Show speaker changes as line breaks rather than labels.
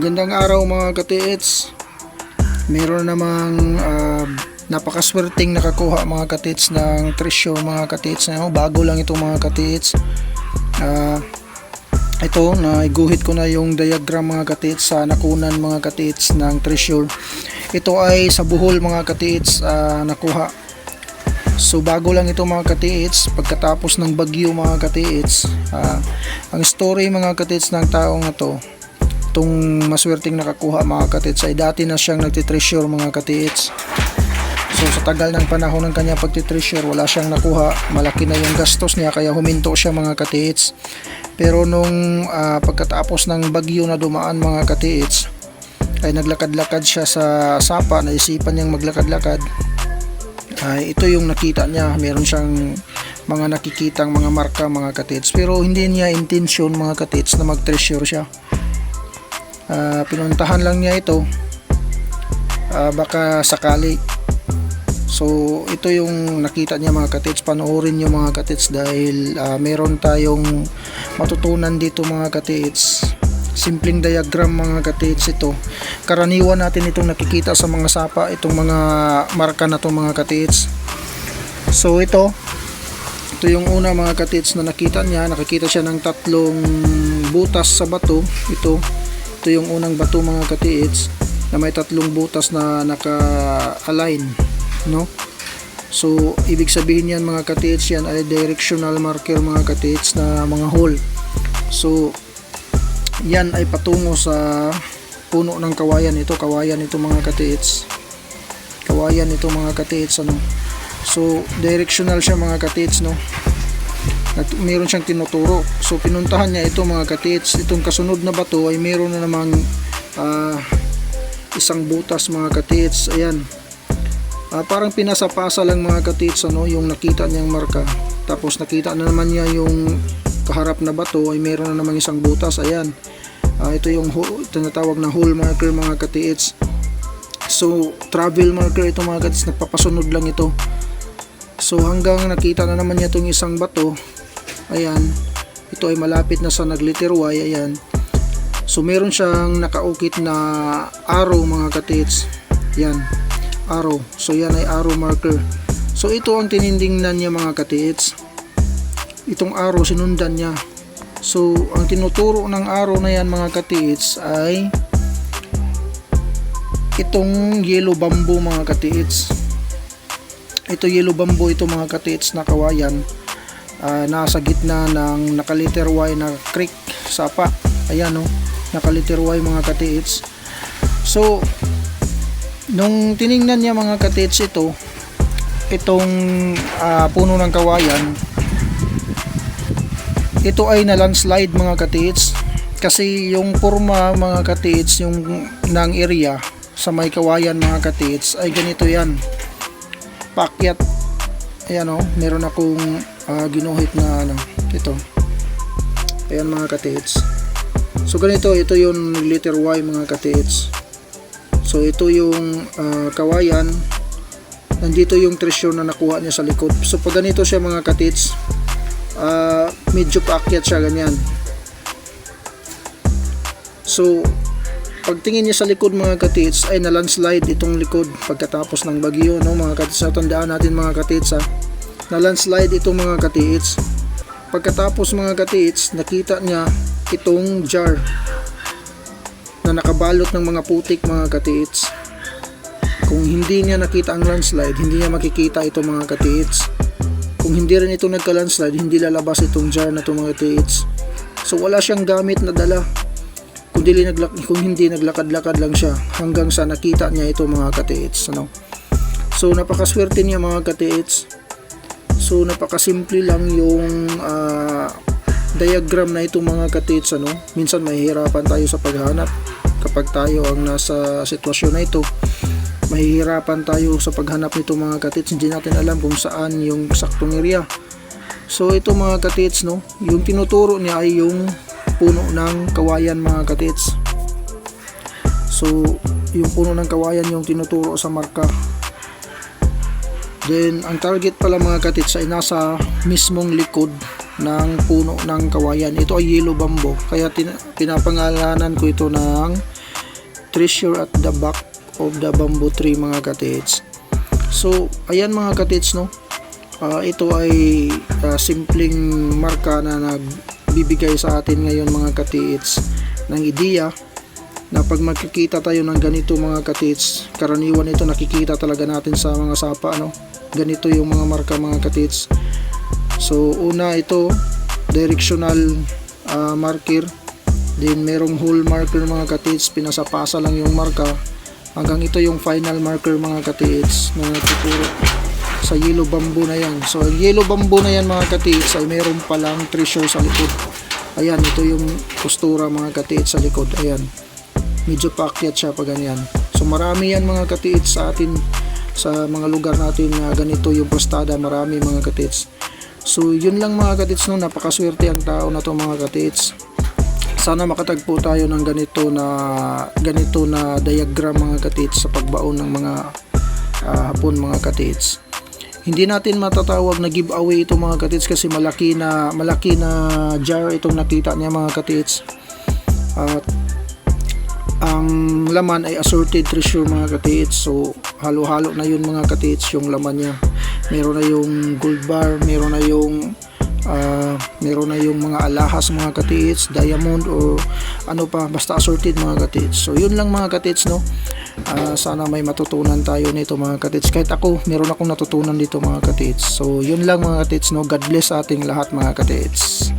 Gandang araw mga katiits. Meron namang napakaswerteng nakakuha mga katiits ng treasure mga katiits. Bago lang ito mga katiits. Ito, naiguhit ko na yung diagram mga katiits sa nakunan mga katiits ng treasure. Ito ay sa Bohol mga katiits nakuha. So bago lang ito mga katiits, pagkatapos ng bagyo mga katiits. Ang story mga katiits ng taong ito, itong maswerteng nakakuha mga katiits, ay dati na siyang nagtitreasure mga katiits. So sa tagal ng panahon ng kanya pagtitreasure, wala siyang nakuha, malaki na yung gastos niya, kaya huminto siya mga katiits. Pero nung pagkatapos ng bagyo na dumaan mga katiits, ay naglakad-lakad siya sa sapa, naisipan niyang maglakad-lakad. Ito yung nakita niya, meron siyang mga nakikitang mga marka mga katiits, pero hindi niya intensyon mga katiits na mag-treasure siya. Pinuntahan lang niya ito, baka sakali. So ito yung nakita niya mga katiits. Panoorin niyo mga katiits, dahil meron tayong matutunan dito mga katiits. Simpleng diagram mga katiits ito. Karaniwan natin itong nakikita sa mga sapa, itong mga marka na to mga katiits. So ito yung una mga katiits na nakita niya. Nakikita siya ng tatlong butas sa bato. Ito yung unang bato mga katiits, na may tatlong butas na naka-align, no? So ibig sabihin yan mga katiits, yan ay directional marker mga katiits na mga hole. So yan ay patungo sa puno ng kawayan. Ito kawayan ito mga katiits, kawayan ito mga katiits, ano? So directional siya mga katiits, no? At meron siyang tinuturo. So pinuntahan niya ito mga katiits. Itong kasunod na bato ay meron na namang isang butas mga katiits. Ayan, parang pinasapasa lang mga katiits, ano, yung nakita niyang marka. Tapos nakita na naman niya yung kaharap na bato ay meron na namang isang butas. Ayan, ito yung tinatawag na hole marker mga katiits. So travel marker ito mga katiits, nagpapasunod lang ito. So hanggang nakita na naman niya itong isang bato. Ayan, ito ay malapit na sa nag-letter Y. Ayan, so meron siyang nakaukit na arrow mga katiits. Yan, arrow. So yan ay arrow marker. So ito ang tinindingnan niya mga katiits. Itong arrow sinundan niya. So ang tinuturo ng arrow na yan mga katiits ay itong yellow bamboo mga katiits. Ito yellow bamboo ito mga katiits na kawayan. Nasa gitna ng nakaliter Y na creek, sapa. Ayan, no, nakaliter Y mga katiits. So nung tiningnan niya mga katiits itong puno ng kawayan, ito ay na landslide mga katiits. Kasi yung forma mga katiits, yung ng area sa may kawayan mga katiits ay ganito yan, paakyat. Ayan, no, meron akong ginuhit na ito. Ayan mga katiits. So ganito, ito yung letter Y mga katiits. So ito yung kawayan. Nandito yung treasure na nakuha niya sa likod. So pag ganito siya mga katiits, medyo paakyat siya ganyan. So pagtingin niya sa likod mga katiits ay na landslide itong likod pagkatapos ng bagyo, no mga katiits. Tandaan natin mga katiits, na landslide itong mga katiits. Pagkatapos mga katiits, nakita niya itong jar na nakabalot ng mga putik mga katiits. Kung hindi niya nakita ang landslide, hindi niya makikita ito mga katiits. Kung hindi rin ito nagka-landslide, hindi lalabas itong jar na ito mga katiits. So wala siyang gamit na dala, kung hindi naglakad-lakad lang siya hanggang sa nakita niya ito mga katiits, ano? So napakaswerte niya mga katiits. So napakasimple lang yung diagram na ito mga katiits, ano? Minsan mahihirapan tayo sa paghanap kapag tayo ang nasa sitwasyon na ito. Mahihirapan tayo sa paghanap nito mga katiits. Hindi natin alam kung saan yung saktong area. So ito mga katiits, no, yung tinuturo niya ay yung puno ng kawayan mga katiits. So yung puno ng kawayan yung tinuturo sa marka. Then ang target pala mga katiits ay nasa mismong likod ng puno ng kawayan. Ito ay yellow bamboo, kaya pinapangalanan ko ito ng treasure at the back of the bamboo tree mga katits. So ayan mga katits, no. Ito ay simpleng marka na nagbibigay sa atin ngayon mga katits ng ideya na pag magkikita tayo ng ganito mga katits, karaniwan ito nakikita talaga natin sa mga sapa, no. Ganito yung mga marka mga katits. So una, ito directional marker, then merong hole marker mga katits, pinasapasa lang yung marka hanggang ito yung final marker mga katits na tuturo sa yellow bamboo na yan. So yellow bamboo na yan mga katits ay meron palang treasure sa likod. Ayan, ito yung postura mga katits sa likod. Ayan, medyo paakyat siya pa ganyan. So marami yan mga katits sa atin, sa mga lugar natin na ganito yung postada, marami mga katits. So yun lang mga katits, no. Napakaswerte ang tao na to mga katits. Sana makatagpo tayo ng ganito na diagram mga katits sa pagbaon ng mga hapon mga katits. Hindi natin matatawag na giveaway ito mga katits kasi malaki na jar itong nakita niya mga katits. At ang laman ay assorted treasure mga katits. So halo-halo na yun mga katits yung laman niya. Meron na yung gold bar, meron na yung mga alahas mga katits, diamond o ano pa, basta assorted mga katits. So yun lang mga katits, no. Sana may matutunan tayo nito mga katits. Kahit ako, meron akong natutunan dito mga katits. So yun lang mga katits, no. God bless sa ating lahat mga katits.